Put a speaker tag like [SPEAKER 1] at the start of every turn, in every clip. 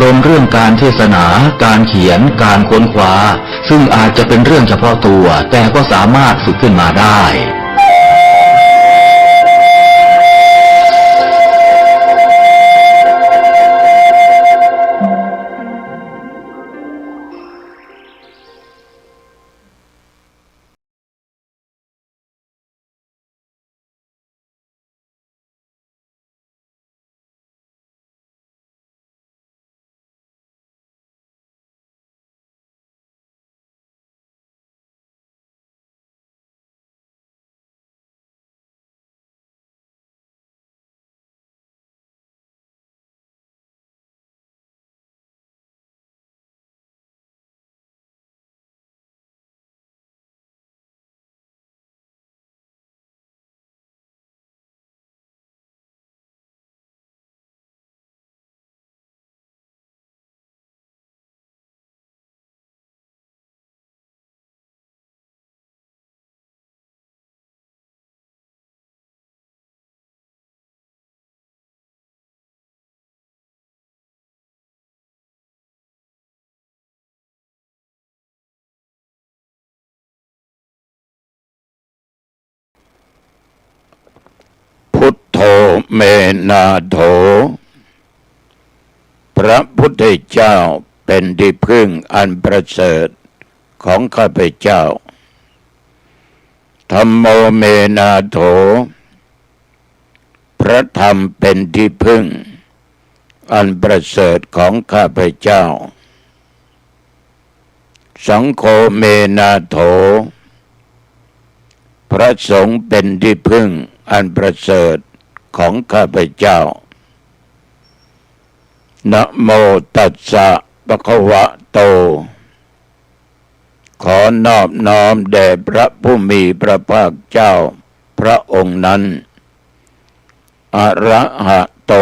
[SPEAKER 1] รมเรื่องการเทศนาการเขียนการค้นคว้าซึ่งอาจจะเป็นเรื่องเฉพาะตัวแต่ก็สามารถฝึกขึ้นมาได้
[SPEAKER 2] พุทโธเมนาโถพระพุทธเจ้าเป็นที่พึ่งอันประเสริฐของข้าพเจ้าธัมโมเมนาโถพระธรรมเป็นที่พึ่งอันประเสริฐของข้าพเจ้าสังโฆเมนาโถพระสงฆ์เป็นที่พึ่งอันประเสริฐของข้าพเจ้านะโมตัสสะภะคะวะโตขอนอบน้อมแด่พระผู้มีพระภาคเจ้าพระองค์นั้นอระหะโต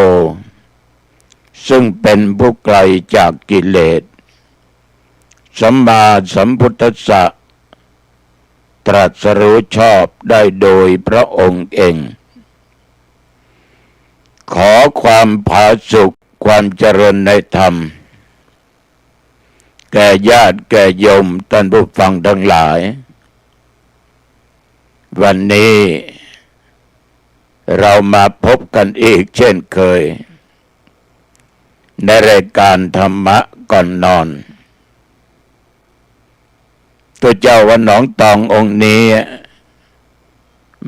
[SPEAKER 2] ซึ่งเป็นผู้ไกลจากกิเลสสัมมาสัมพุทธัสสะตรัสรู้ชอบได้โดยพระองค์เองขอความผาสุกความเจริญในธรรมแก่ญาติแก่โยมท่านผู้ฟังทั้งหลายวันนี้เรามาพบกันอีกเช่นเคยในรายการธรรมะก่อนนอนตัวเจ้าวัดหนองตององค์นี้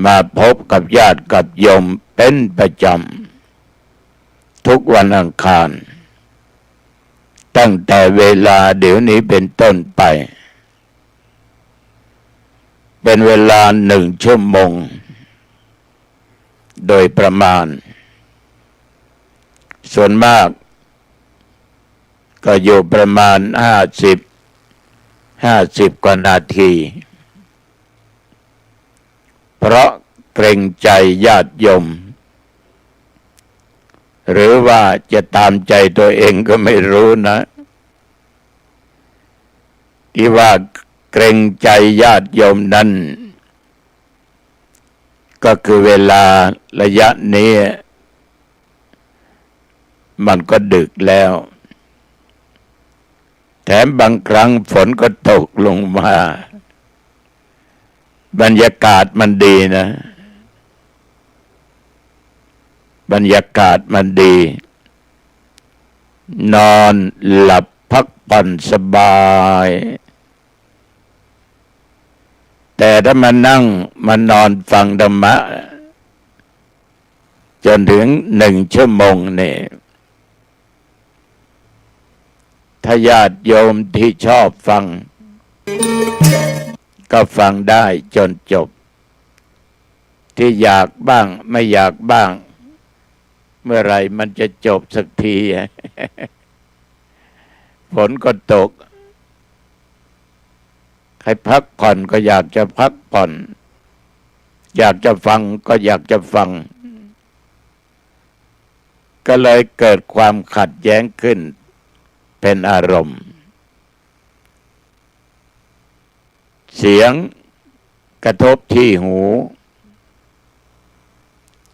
[SPEAKER 2] มาพบกับญาติกับโยมเป็นประจำทุกวันอังคารตั้งแต่เวลาเดี๋ยวนี้เป็นต้นไปเป็นเวลา1 ชั่วโมงโดยประมาณส่วนมากก็อยู่ประมาณ50 กว่านาทีเพราะเกรงใจญาติโยมหรือว่าจะตามใจตัวเองก็ไม่รู้นะที่ว่าเกรงใจญาติโยมนั้นก็คือเวลาระยะนี้มันก็ดึกแล้วแถมบางครั้งฝนก็ตกลงมาบรรยากาศมันดีนะบรรยากาศมันดีนอนหลับพักผ่อนสบายแต่ถ้ามานั่งมานอนฟังธรรมะจนถึง1 ชั่วโมงนี่ถ้าญาติโยมที่ชอบฟังก็ฟังได้จนจบที่อยากบ้างไม่อยากบ้างเมื่อไรมันจะจบสักทีฝนก็ตกใครพักผ่อนก็อยากจะพักผ่อนอยากจะฟังก็อยากจะฟังก็เลยเกิดความขัดแย้งขึ้นเป็นอารมณ์เสียงกระทบที่หู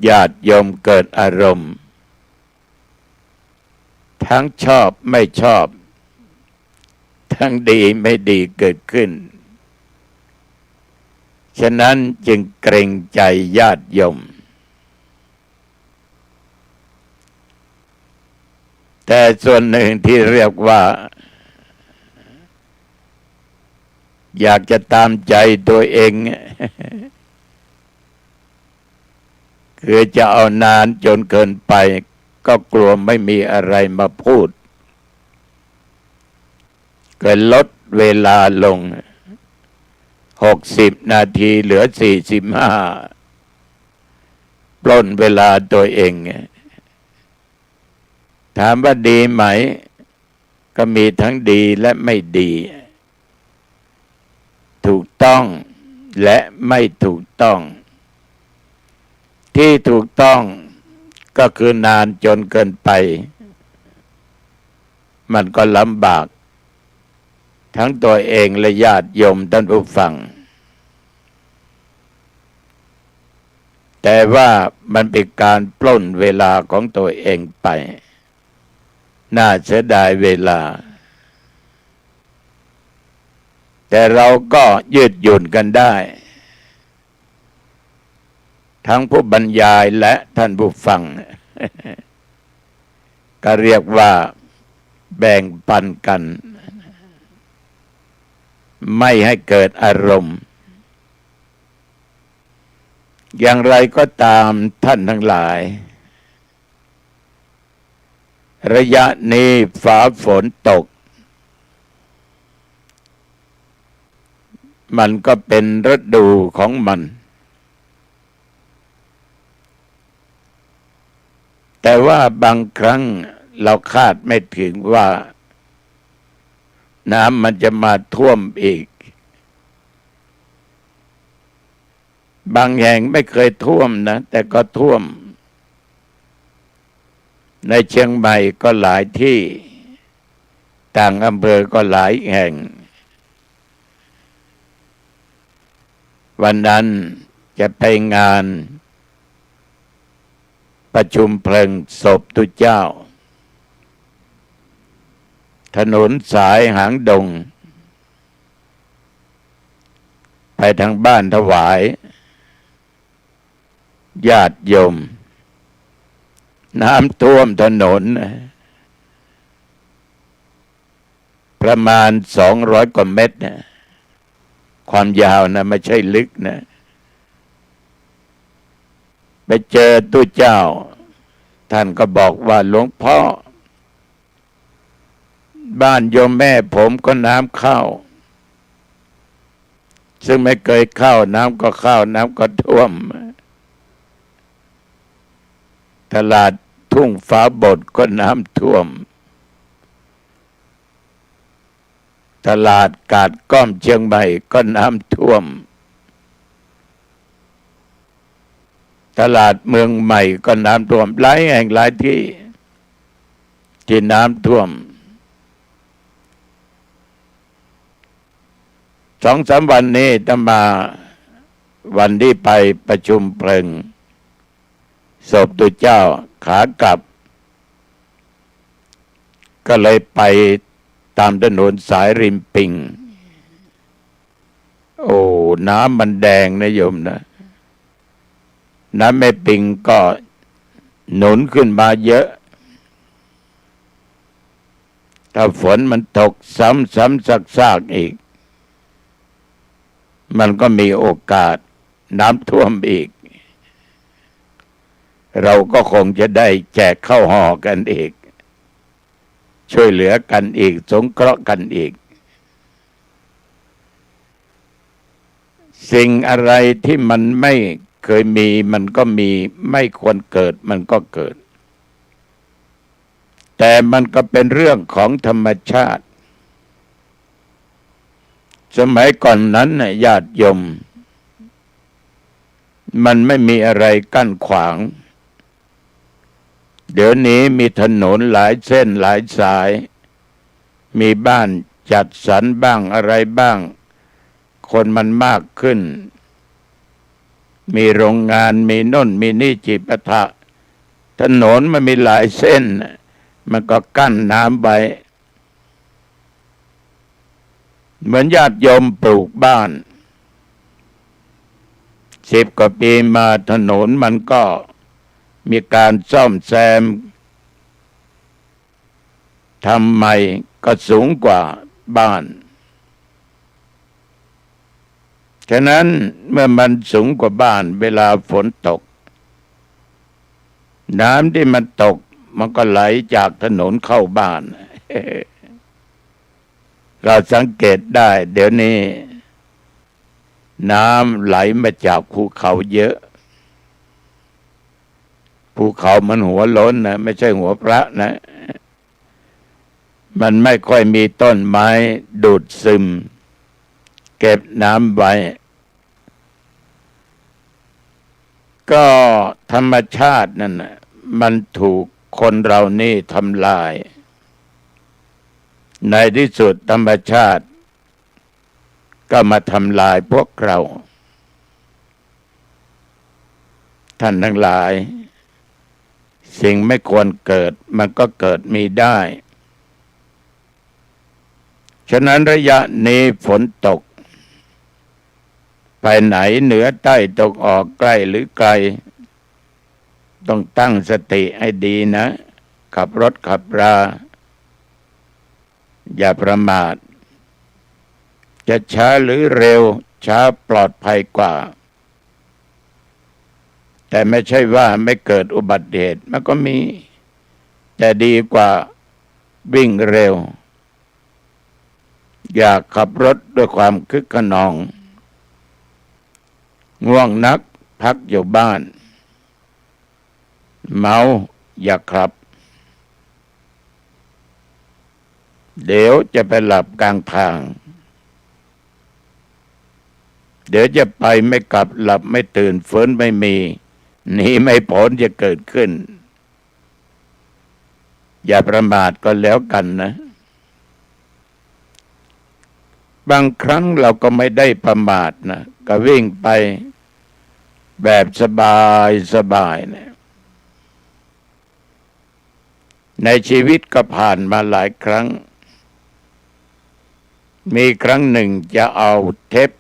[SPEAKER 2] ญาติโยมเกิดอารมณ์ แท ทั้งชอบไม่ชอบทั้งดีไม่ดีเกิดขึ้นฉะนั้นจึงเกรงใจญาติโยมแต่ส่วนหนึ่งที่เรียกว่าอยากจะตามใจตัวเองคือจะเอานานจนเกินไปก็กลัวไม่มีอะไรมาพูดก็ลดเวลาลง60 นาทีเหลือ45ปล้นเวลาตัวเองถามว่าดีไหมก็มีทั้งดีและไม่ดีถูกต้องและไม่ถูกต้องที่ถูกต้องก็คือนานจนเกินไปมันก็ลำบากทั้งตัวเองและญาติโยมท่านผู้ฟังแต่ว่ามันเป็นการปล้นเวลาของตัวเองไปน่าเสียดายเวลาแต่เราก็ยืดหยุ่นกันได้ทั้งผู้บรรยายและท่านผู้ฟังก็เรียกว่าแบ่งปันกันไม่ให้เกิดอารมณ์อย่างไรก็ตามท่านทั้งหลายระยะนี้ฟ้าฝนตกมันก็เป็นฤดูของมันแต่ว่าบางครั้งเราคาดไม่ถึงว่าน้ำมันจะมาท่วมอีกบางแห่งไม่เคยท่วมนะแต่ก็ท่วมในเชียงใหม่ก็หลายที่ต่างอำเภอก็หลายแห่งวันนั้นจะไปงานประชุมเพลิงศพตุเจ้าถนนสายหางดงไปทางบ้านถวายญาติโยมน้ำท่วมถนนประมาณ200 กว่าเมตรนะความยาวนะไม่ใช่ลึกนะไปเจอตู้เจ้าท่านก็บอกว่าหลวงพ่อบ้านโยมแม่ผมก็น้ำเข้าซึ่งไม่เคยเข้าน้ำก็เข้าน้ำก็ท่วมตลาดทุ่งฟ้าบดก็น้ำท่วมตลาดกาดก้อมเชียงใหม่ก็น้ำท่วมตลาดเมืองใหม่ก็น้ำท่วมหลายแห่งหลายที่น้ำท่วม2-3 วันนี้จะมาวันที่ไปประชุมเพลิงศพตุเจ้าขากลับก็เลยไปตามถนนสายริมปิงโอ้น้ำมันแดงนะโยมนะน้ำแม่ปิงก็หนุนขึ้นมาเยอะถ้าฝนมันตกซ้ำซากๆอีกมันก็มีโอกาสน้ำท่วมอีกเราก็คงจะได้แจกข้าวห่อกันอีกช่วยเหลือกันอีกสงเคราะห์กันอีกสิ่งอะไรที่มันไม่เคยมีมันก็มีไม่ควรเกิดมันก็เกิดแต่มันก็เป็นเรื่องของธรรมชาติสมัยก่อนนั้นน่ะญาติโยมมันไม่มีอะไรกั้นขวางเดี๋ยวนี้มีถนนหลายเส้นหลายสายมีบ้านจัดสรรบ้างอะไรบ้างคนมันมากขึ้นมีโรงงานมีโน่นมีนี่จิปาถะถนนมันมีหลายเส้น มันก็กั้นน้ำไว้เหมือนญาติโยมปลูกบ้าน10 กว่าปีมาถนนมันก็มีการซ่อมแซมทำใหม่ก็สูงกว่าบ้านฉะนั้นเมื่อมันสูงกว่าบ้านเวลาฝนตกน้ำที่มันตกมันก็ไหลจากถนนเข้าบ้าน เราสังเกตได้เดี๋ยวนี้น้ำไหลมาจากภูเขาเยอะภูเขามันหัวล้นนะไม่ใช่หัวพระนะมันไม่ค่อยมีต้นไม้ดูดซึมเก็บน้ำไว้ก็ธรรมชาตินั่นนะมันถูกคนเรานี่ทำลายในที่สุดธรรมชาติก็มาทำลายพวกเราท่านทั้งหลายสิ่งไม่ควรเกิดมันก็เกิดมีได้ฉะนั้นระยะนี้ฝนตกไปไหนเหนือใต้ตกออกใกล้หรือไกลต้องตั้งสติให้ดีนะขับรถขับราอย่าประมาทจะช้าหรือเร็วช้าปลอดภัยกว่าแต่ไม่ใช่ว่าไม่เกิดอุบัติเหตุมันก็มีแต่ดีกว่าวิ่งเร็วอย่าขับรถด้วยความคึกขนองง่วงนักพักอยู่บ้านเมาอย่าขับเดี๋ยวจะไปหลับกลางทางเดี๋ยวจะไปไม่กลับหลับไม่ตื่นฟื้นไม่มีหนีไม่พ้นจะเกิดขึ้นอย่าประมาทก็แล้วกันนะบางครั้งเราก็ไม่ได้ประมาทนะก็วิ่งไปแบบสบายนะในชีวิตก็ผ่านมาหลายครั้งมีครั้งหนึ่งจะเอาเทป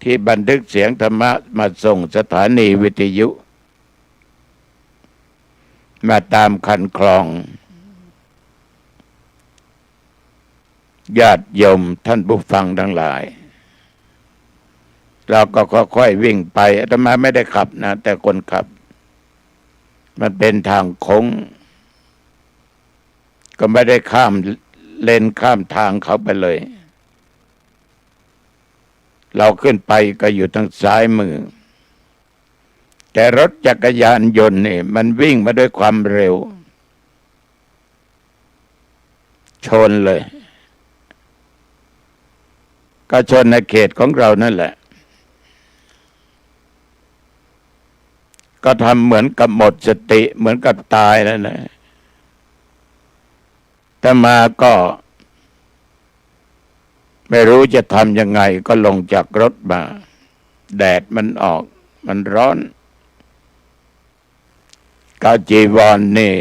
[SPEAKER 2] ที่บันทึกเสียงธรรมะมาส่งสถานีวิทยุมาตามคันคลองญาติโยมท่านผู้ฟังทั้งหลายเราก็ค่อยๆวิ่งไปอาตมาไม่ได้ขับนะแต่คนขับมันเป็นทางโค้งก็ไม่ได้ข้ามเลนข้ามทางเขาไปเลยเราขึ้นไปก็อยู่ทางซ้ายมือแต่รถจักรยานยนต์นี่มันวิ่งมาด้วยความเร็วชนเลยก็ชนในเขตของเรานั่นแหละก็ทำเหมือนกับหมดสติเหมือนกับตายแล้วนะแต่มาก็ไม่รู้จะทำยังไงก็ลงจากรถมาแดดมันออกมันร้อนกาจีวรนี่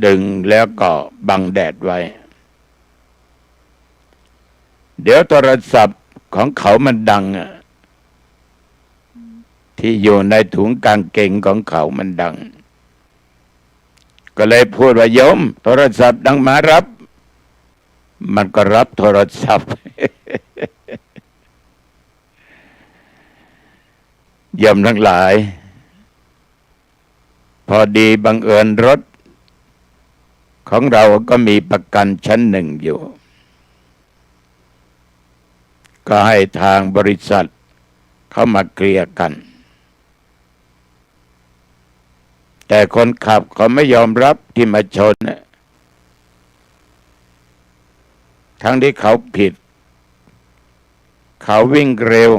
[SPEAKER 2] ดึงแล้วก็บังแดดไว้เดี๋ยวโทรศัพท์ของเขามันดังที่อยู่ในถุงกางเกงของเขามันดังก็เลยพูดว่าโยมโทรศัพท์ดังมารับมันก็รับโทรศัพท์ โยมทั้งหลายพอดีบังเอิญรถของเราก็มีประกันชั้น 1อยู่ก็ให้ทางบริษัทเขามาเคลียร์กันแต่คนขับเขาไม่ยอมรับที่มาชนทั้งที่เขาผิดเขาวิ่งเร็ว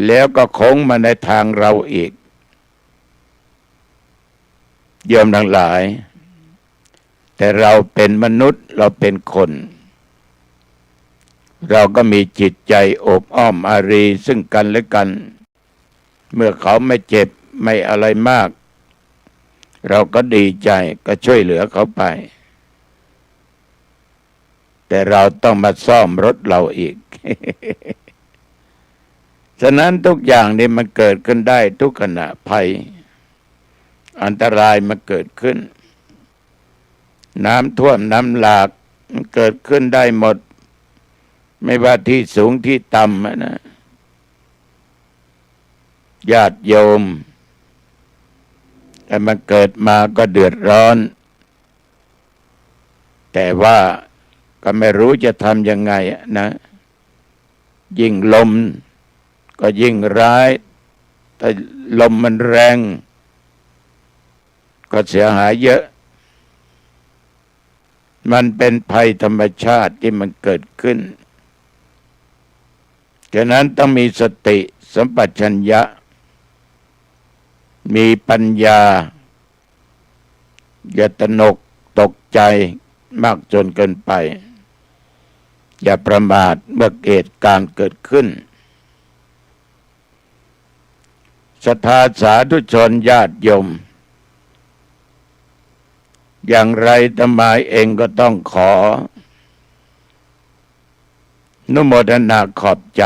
[SPEAKER 2] แล้วก็โค้งมาในทางเราอีกโยมทั้งหลายแต่เราเป็นมนุษย์เราเป็นคนเราก็มีจิตใจโอบอ้อมอารีซึ่งกันและกันเมื่อเขาไม่เจ็บไม่อะไรมาก เราก็ดีใจก็ช่วยเหลือเขาไปแต่เราต้องมาซ่อมรถเราอีก ฉะนั้นทุกอย่างนี่มันเกิดขึ้นได้ทุกขณะภัยอันตรายมันเกิดขึ้นน้ำท่วมน้ำหลากมันเกิดขึ้นได้หมดไม่ว่าที่สูงที่ต่ำนะญาติโยมแต่มันเกิดมาก็เดือดร้อนแต่ว่าก็ไม่รู้จะทำยังไงนะยิ่งลมก็ยิ่งร้ายถ้าลมมันแรงก็เสียหายเยอะมันเป็นภัยธรรมชาติที่มันเกิดขึ้นฉะนั้นต้องมีสติสัมปชัญญะมีปัญญาอย่าตระหนกตกใจมากจนเกินไปอย่าประมาทเมื่อเหตุการณ์เกิดขึ้นศรัทธาสาธุชนญาติโยมอย่างไรอาตมาเองก็ต้องขออนุโมทนาขอบใจ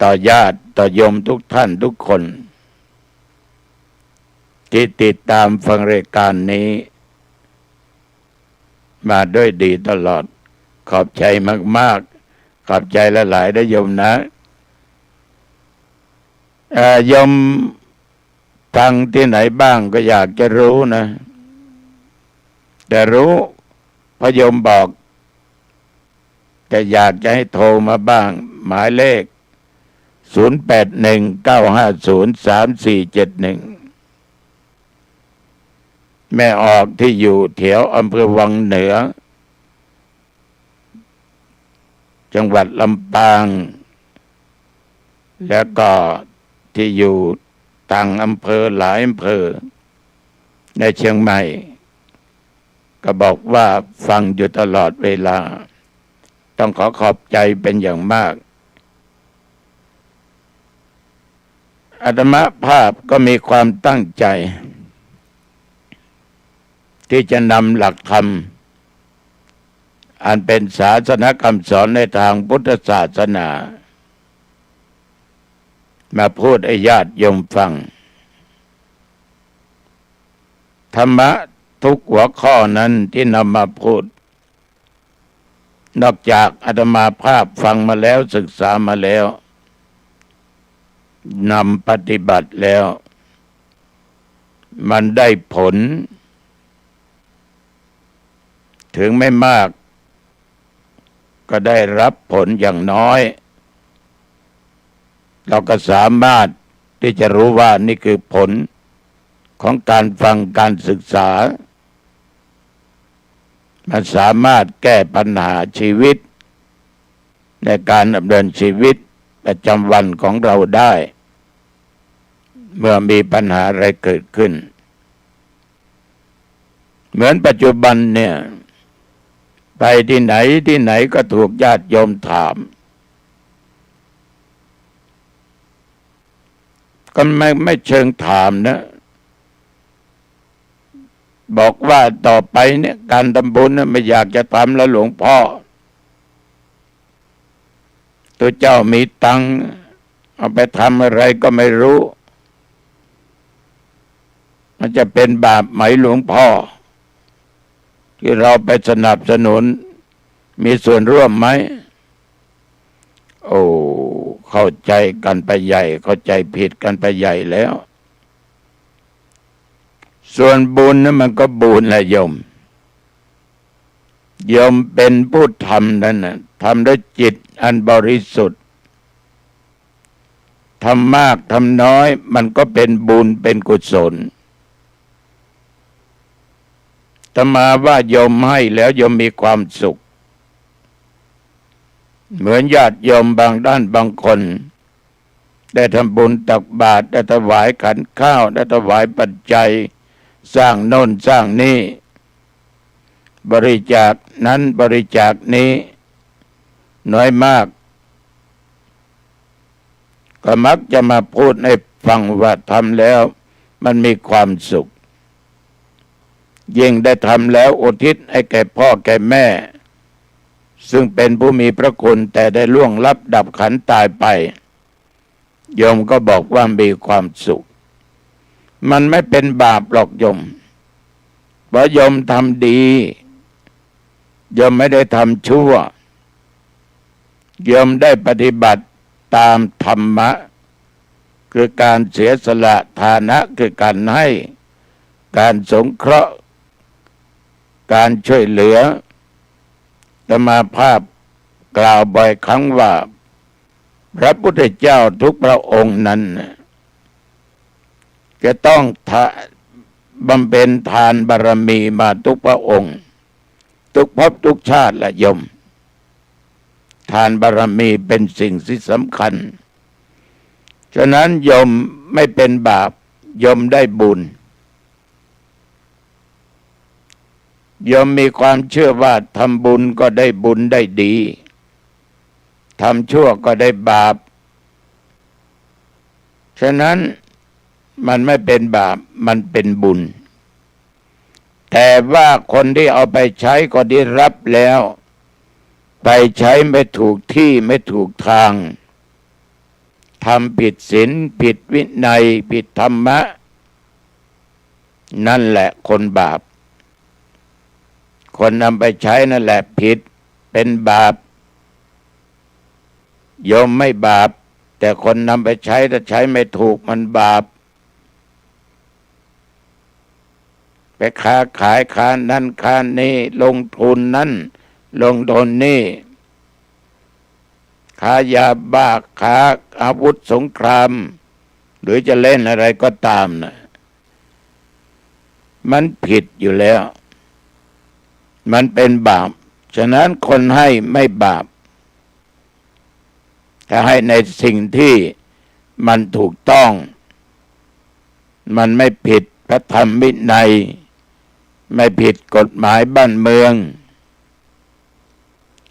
[SPEAKER 2] ต่อญาติต่อโยมทุกท่านทุกคนที่ติดตามฟังรายการนี้มาด้วยดีตลอดขอบใจมากๆขอบใจหลายๆนะโยมนะโยมฟังที่ไหนบ้างก็อยากจะรู้นะแต่รู้พระโยมบอกแต่อยากจะให้โทรมาบ้างหมายเลข0819503471แม่ออกที่อยู่แถวอำเภอวังเหนือจังหวัดลำปางแล้วก็ที่อยู่ต่างอำเภอหลายอำเภอในเชียงใหม่ก็บอกว่าฟังอยู่ตลอดเวลาต้องขอบใจเป็นอย่างมากอาตมาภาพก็มีความตั้งใจที่จะนำหลักธรรมอันเป็นศาสนคำสอนในทางพุทธศาสนามาพูดให้ญาติโยมฟังธรรมะทุกหัวข้อนั้นที่นำมาพูดนอกจากอาตมาภาพฟังมาแล้วศึกษามาแล้วนำปฏิบัติแล้วมันได้ผลถึงไม่มากก็ได้รับผลอย่างน้อยเราก็สามารถที่จะรู้ว่านี่คือผลของการฟังการศึกษามันสามารถแก้ปัญหาชีวิตในการดำเนินชีวิตประจำวันของเราได้เมื่อมีปัญหาอะไรเกิดขึ้นเหมือนปัจจุบันเนี่ยไปที่ไหนก็ถูกญาติโยมถามก็ไม่เชิงถามนะบอกว่าต่อไปเนี่ยการทำบุญนะไม่อยากจะทำแล้วหลวงพ่อตัวเจ้ามีตังค์เอาไปทำอะไรก็ไม่รู้มันจะเป็นบาปไหมหลวงพ่อที่เราไปสนับสนุนมีส่วนร่วมไหมโอ้เข้าใจกันไปใหญ่เข้าใจผิดกันไปใหญ่แล้วส่วนบุญนั้นมันก็บุญแหละโยมเป็นผู้ทำนั่นนะทำด้วยจิตอันบริสุทธิ์ทำมากทำน้อยมันก็เป็นบุญเป็นกุศลแต่มาว่าโยมให้แล้วโยมมีความสุขเหมือนญาติโยมบางด้านบางคนได้ทำบุญตักบาตรได้ถวายขันข้าวได้ถวายปัจจัยสร้างโน่นสร้างนี่บริจาคนั้นบริจาคนี้น้อยมากก็มักจะมาพูดให้ฟังว่าทำแล้ว มันมีความสุขยิ่งได้ทำแล้วอุทิศให้แก่พ่อแก่แม่ ซึ่งเป็นผู้มีพระคุณแต่ได้ล่วงลับดับขันตายไปโยมก็บอกว่ามีความสุขมันไม่เป็นบาปหรอกโยมเพราะโยมทำดีโยมไม่ได้ทำชั่วโยมได้ปฏิบัติตามธรรมะคือการเสียสละทานะคือการให้การสงเคราะห์การช่วยเหลืออาตมาภาพกล่าวบ่อยครั้งว่าพระพุทธเจ้าทุกพระองค์นั้นจะต้องบำเพ็ญทานบารมีมาทุกพระองค์ทุกภพทุกชาติละโยมทานบารมีเป็นสิ่งที่สำคัญฉะนั้นโยมไม่เป็นบาปโยมได้บุญโยมมีความเชื่อว่าทำบุญก็ได้บุญได้ดีทำชั่วก็ได้บาปฉะนั้นมันไม่เป็นบาปมันเป็นบุญแต่ว่าคนที่เอาไปใช้ก็ได้รับแล้วไปใช้ไม่ถูกที่ไม่ถูกทางทำผิดศีลผิดวินัยผิดธรรมะนั่นแหละคนบาปคนนำไปใช้นั่นแหละผิดเป็นบาปโยมไม่บาปแต่คนนำไปใช้ถ้าใช้ไม่ถูกมันบาปไปค้าขายค้านั้นค้านี้ลงทุนนั้นลงทุนนี่ค้ายาบ้าค้าอาวุธสงครามหรือจะเล่นอะไรก็ตามนะมันผิดอยู่แล้วมันเป็นบาปฉะนั้นคนให้ไม่บาปถ้าให้ในสิ่งที่มันถูกต้องมันไม่ผิดพระธรรมวินัยไม่ผิดกฎหมายบ้านเมือง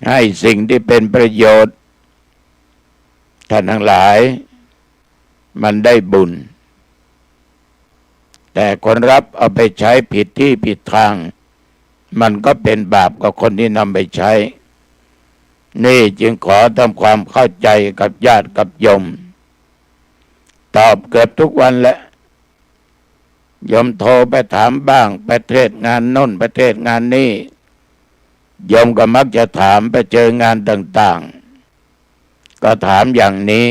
[SPEAKER 2] ให้สิ่งที่เป็นประโยชน์ท่านทั้งหลายมันได้บุญแต่คนรับเอาไปใช้ผิดที่ผิดทางมันก็เป็นบาปกับคนที่นำไปใช้นี่จึงขอทำความเข้าใจกับญาติกับโยมตอบเกือบทุกวันแหละโยมโทรไปถามบ้างไปเทศงานโน้นไปเทศงานนี้โยมก็มักจะถามไปเจองานต่างๆก็ถามอย่างนี้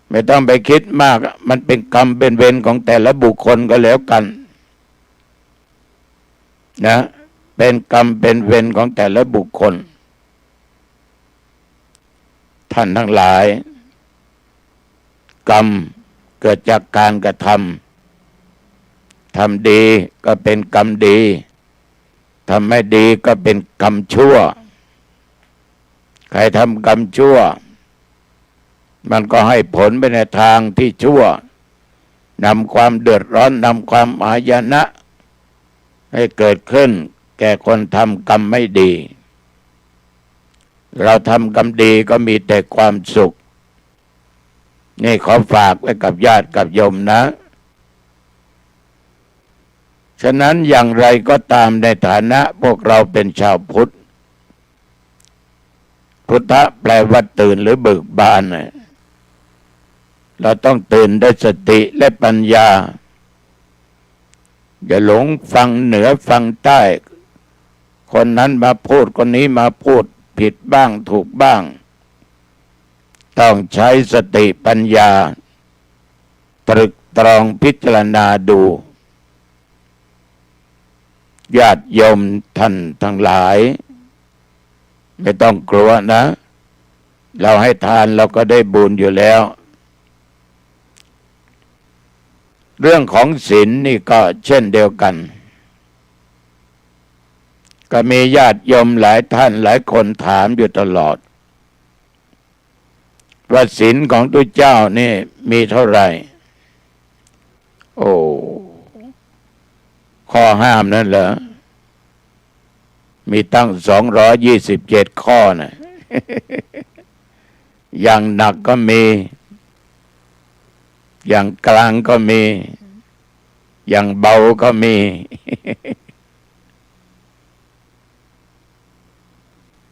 [SPEAKER 2] ไม่ต้องไปคิดมากมันเป็นกรรมเป็นเวรของแต่ละบุคคลก็แล้วกันนะเป็นกรรมเป็นเวรของแต่ละบุคคลท่านทั้งหลายกรรมเกิดจากการกระทำดีก็เป็นกรรมดีทำไม่ดีก็เป็นกรรมชั่วใครทำกรรมชั่วมันก็ให้ผลไปในทางที่ชั่วนำความเดือดร้อนนำความหายนะให้เกิดขึ้นแก่คนทำกรรมไม่ดีเราทำกรรมดีก็มีแต่ความสุขนี่ขอฝากไว้กับญาติกับโยมนะฉะนั้นอย่างไรก็ตามในฐานะพวกเราเป็นชาวพุทธพุทธะแปลว่าตื่นหรือเบิกบานเราต้องตื่นด้วยสติและปัญญาอย่าหลงฟังเหนือฟังใต้คนนั้นมาพูดคนนี้มาพูดผิดบ้างถูกบ้างต้องใช้สติปัญญาตรึกตรองพิจารณาดูญาติโยมท่านทั้งหลายไม่ต้องกลัวนะเราให้ทานเราก็ได้บุญอยู่แล้วเรื่องของศีลนี่ก็เช่นเดียวกันก็มีญาติโยมหลายท่านหลายคนถามอยู่ตลอดว่าศีลของตัวเจ้านี่มีเท่าไหร่โอ้ข้อห้ามนั่นเหรอมีตั้ง227ข้อนะอย่างหนักก็มี อย่างกลางก็มี อย่างเบาก็มี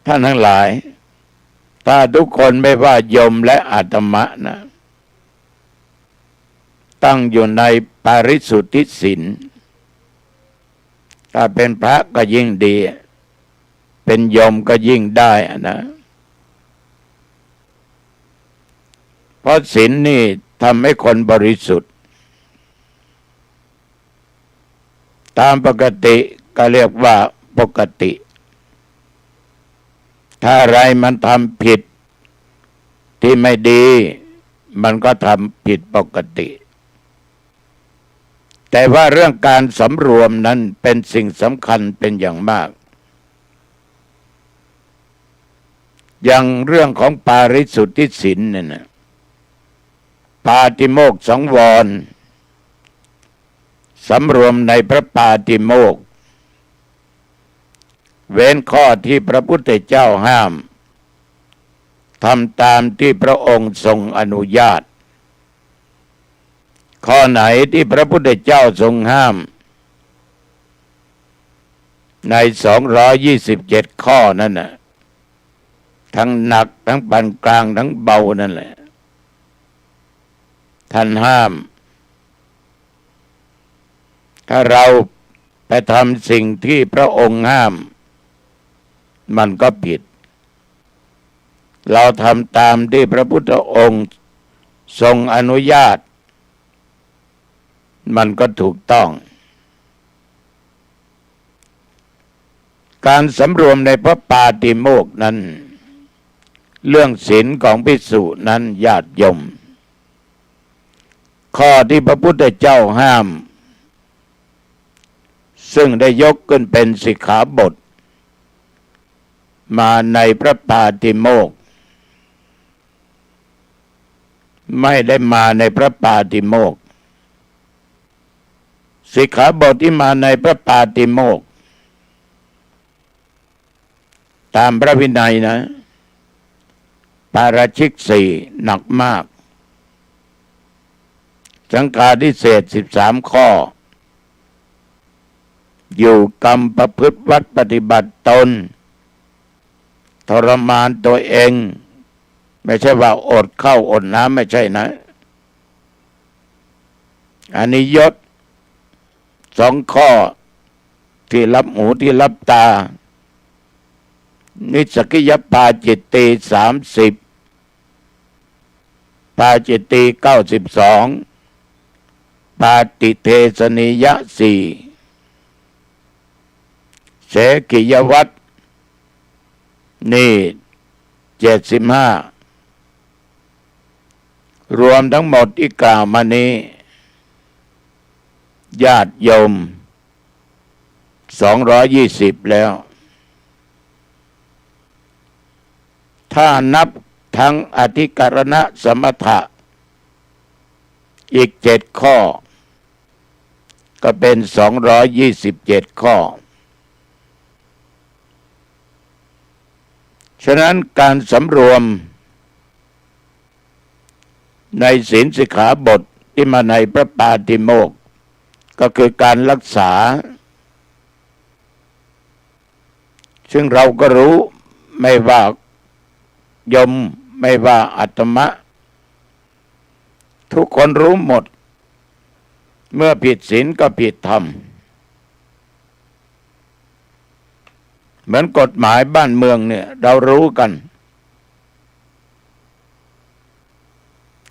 [SPEAKER 2] ท่านทั้งหลายถ้าทุกคนไม่ว่าโยมและอาตมะนะตั้งอยู่ในปาริสุทธิศีลถ้าเป็นพระก็ยิ่งดีเป็นโยมก็ยิ่งได้นะเพราะศีลนี่ทำให้คนบริสุทธิ์ตามปกติก็เรียกว่าปกติถ้าอะไรมันทำผิดที่ไม่ดีมันก็ทำผิดปกติแต่ว่าเรื่องการสำรวมนั้นเป็นสิ่งสำคัญเป็นอย่างมากอย่างเรื่องของปาริสุทธิศีลเนี่ยนะปาติโมกข์สังวรสำรวมในพระปาติโมกข์เว้นข้อที่พระพุทธเจ้าห้ามทำตามที่พระองค์ทรงอนุญาตข้อไหนที่พระพุทธเจ้าทรงห้ามใน227ข้อนั่นน่ะทั้งหนักทั้งปานกลางทั้งเบานั่นแหละท่านห้ามถ้าเราไปทำสิ่งที่พระองค์ห้ามมันก็ผิดเราทำตามที่พระพุทธองค์ทรงอนุญาตมันก็ถูกต้องการสำรวมในพระปาติโมกข์นั้นเรื่องศีลของภิกษุนั้นญาติโยมข้อที่พระพุทธเจ้าห้ามซึ่งได้ยกขึ้นเป็นสิกขาบทมาในพระปาติโมกข์ไม่ได้มาในพระปาติโมกข์สิกขาบทที่มาในพระปาติโมกข์ตามพระวินัยนะปาราชิก4หนักมากสังฆาทิเศษ13ข้ออยู่กรรมประพฤติวัดปฏิบัติตนทรมานตัวเองไม่ใช่ว่าอดข้าวอดน้ำไม่ใช่นะอันนี้ยศ2ข้อที่รับหูที่รับตานิสกิยปาจิตติ30ปาจิตติ92ปาติเทสนิยะ4เสกิยวัตรนี่75รวมทั้งหมดที่กล่าวมานี้ญาติโยม220แล้วถ้านับทั้งอธิกรณะสมถะอีก7ข้อก็เป็น227ข้อฉะนั้นการสำรวมในศีลสิกขาบทที่มาในพระปาติโมกข์ก็คือการรักษาซึ่งเราก็รู้ไม่ว่าโยมไม่ว่าอาตมะทุกคนรู้หมดเมื่อผิดศีลก็ผิดธรรมเหมือนกฎหมายบ้านเมืองเนี่ยเรารู้กัน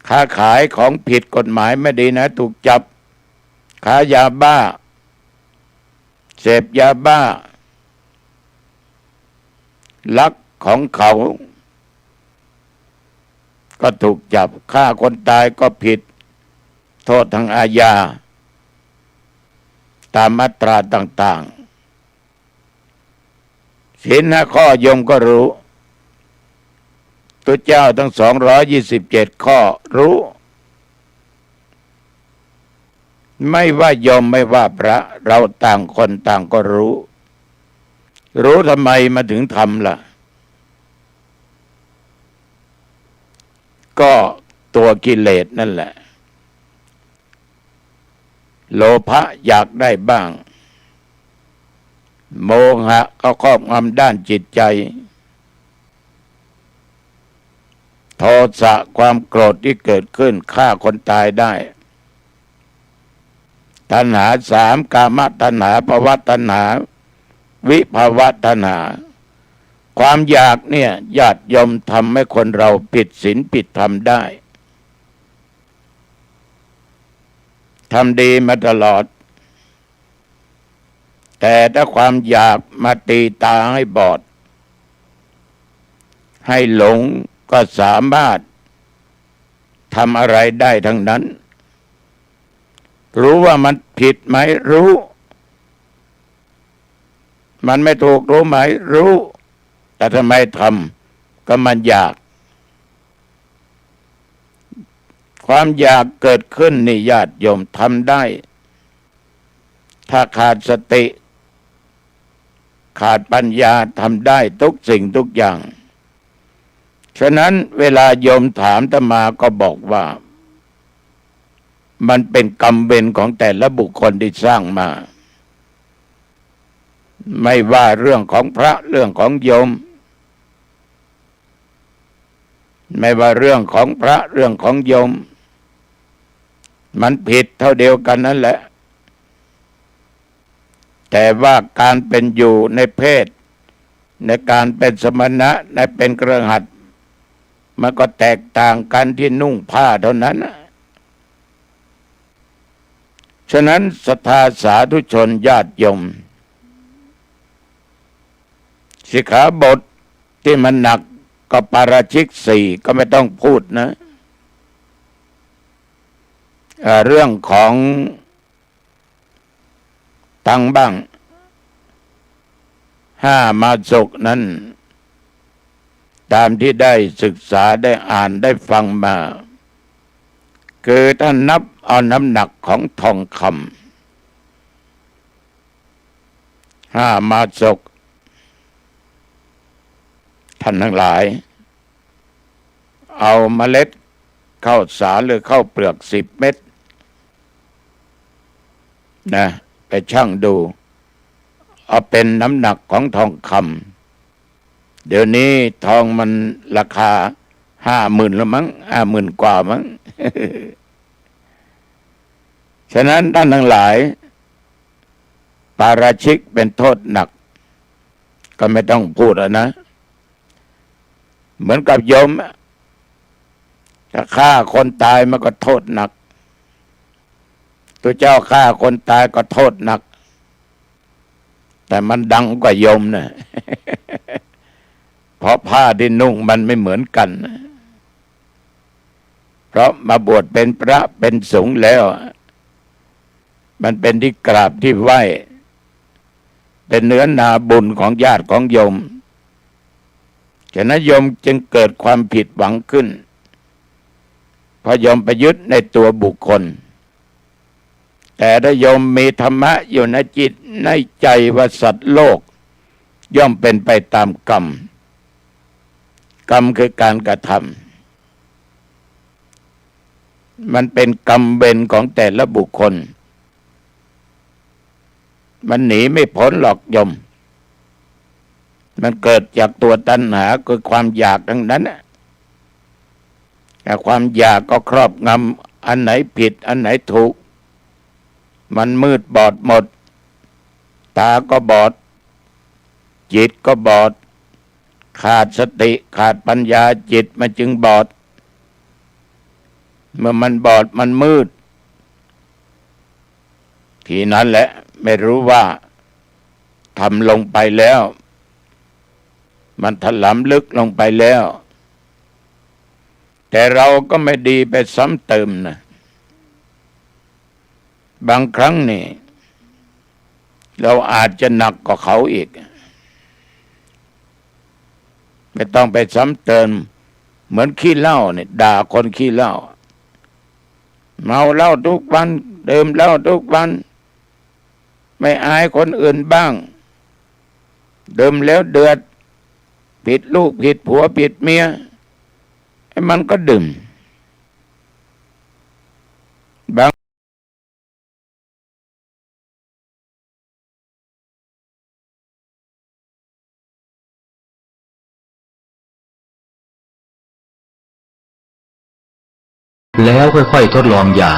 [SPEAKER 2] ค้าขายของผิดกฎหมายไม่ดีนะถูกจับค้ายาบ้าเสพยาบ้าลักของเขาก็ถูกจับฆ่าคนตายก็ผิดโทษทางอาญาตามมาตราต่างๆศีล5ข้อโยมก็รู้ตัวเจ้าทั้ง227ข้อรู้ไม่ว่าโยมไม่ว่าพระเราต่างคนต่างก็รู้ทำไมมาถึงทำล่ะก็ตัวกิเลสนั่นแหละ โลภะอยากได้บ้างโมหะก็ครอบงำด้านจิตใจโทสะความโกรธที่เกิดขึ้นฆ่าคนตายได้ตัณหาสามกามตัณหาภวตัณหาวิภวตัณหาความอยากเนี่ยญาติโยมทำให้คนเราผิดศีลผิดธรรมได้ทำดีมาตลอดแต่ถ้าความอยากมาตีตาให้บอดให้หลงก็สามารถทำอะไรได้ทั้งนั้นรู้ว่ามันผิดไหมรู้มันไม่ถูกรู้ไหมรู้แต่ทำไมทำก็มันอยากความอยากเกิดขึ้นนี่ญาติโยมทำได้ถ้าขาดสติขาดปัญญาทำได้ทุกสิ่งทุกอย่างฉะนั้นเวลาโยมถามอาตมาก็บอกว่ามันเป็นกรรมเวรของแต่ละบุคคลที่สร้างมาไม่ว่าเรื่องของพระเรื่องของโยมไม่ว่าเรื่องของพระเรื่องของโยมมันผิดเท่าเดียวกันนั่นแหละแต่ว่าการเป็นอยู่ในเพศในการเป็นสมณะในเป็นเครือขัดมันก็แตกต่างกันที่นุ่งผ้าเท่านั้นฉะนั้นศรัทธาสาธุชนญาติโยมสิกขาบทที่มันหนักก็ปาราชิกสี่ก็ไม่ต้องพูดนะเรื่องของตังบ้างห้ามาสุกนั้นตามที่ได้ศึกษาได้อ่านได้ฟังมาคือท่านนับเอาน้ำหนักของทองคำห้ามาสุกท่านทั้งหลายเอาเมล็ดข้าวสาหรือข้าวเปลือก10 เม็ดนะไปชั่งดูเอาเป็นน้ำหนักของทองคำเดี๋ยวนี้ทองมันราคา50,000แล้วมั้ง50,000กว่ามั้ง ฉะนั้นท่านทั้งหลายปาราชิกเป็นโทษหนักก็ไม่ต้องพูดนะเหมือนกับโยมถ้าฆ่าคนตายมันก็โทษหนักตัวเจ้าฆ่าคนตายก็โทษหนักแต่มันดังกว่าโยมนะ เพราะผ้าที่นุ่งมันไม่เหมือนกันเพราะมาบวชเป็นพระเป็นสงฆ์แล้วมันเป็นที่กราบที่ไหว้เป็นเนื้อนาบุญของญาติของโยมฉะนั้นโยมจึงเกิดความผิดหวังขึ้นเพราะโยมไปยึดในตัวบุคคลแต่ถ้าโยมมีธรรมะอยู่ในจิตในใจว่าสัตว์โลกย่อมเป็นไปตามกรรมกรรมคือการกระทำมันเป็นกรรมเวรของแต่ละบุคคลมันหนีไม่พ้นหรอกโยมมันเกิดจากตัวตัณหาคือความอยากทั้งนั้นแต่ความอยากก็ครอบงำอันไหนผิดอันไหนถูกมันมืดบอดหมดตาก็บอดจิตก็บอดขาดสติขาดปัญญาจิตมันจึงบอดเมื่อมันบอดมันมืดทีนั้นแหละไม่รู้ว่าทำลงไปแล้วมันถลำลึกลงไปแล้วแต่เราก็ไม่ดีไปซ้ำเติมนะบางครั้งนี่เราอาจจะหนักกว่าเขาอีกไม่ต้องไปซ้ำเติมเหมือนขี้เหล้าเนี่ยด่าคนขี้เหล้าเมาเหล้าทุกวันดื่มเหล้าทุกวันไม่อายคนอื่นบ้างดื่มแล้วเดือดผิดลูกผิดผัวผิดเมียมันก็ดื่ม
[SPEAKER 1] แล้วค่อยๆทดลองอย่าง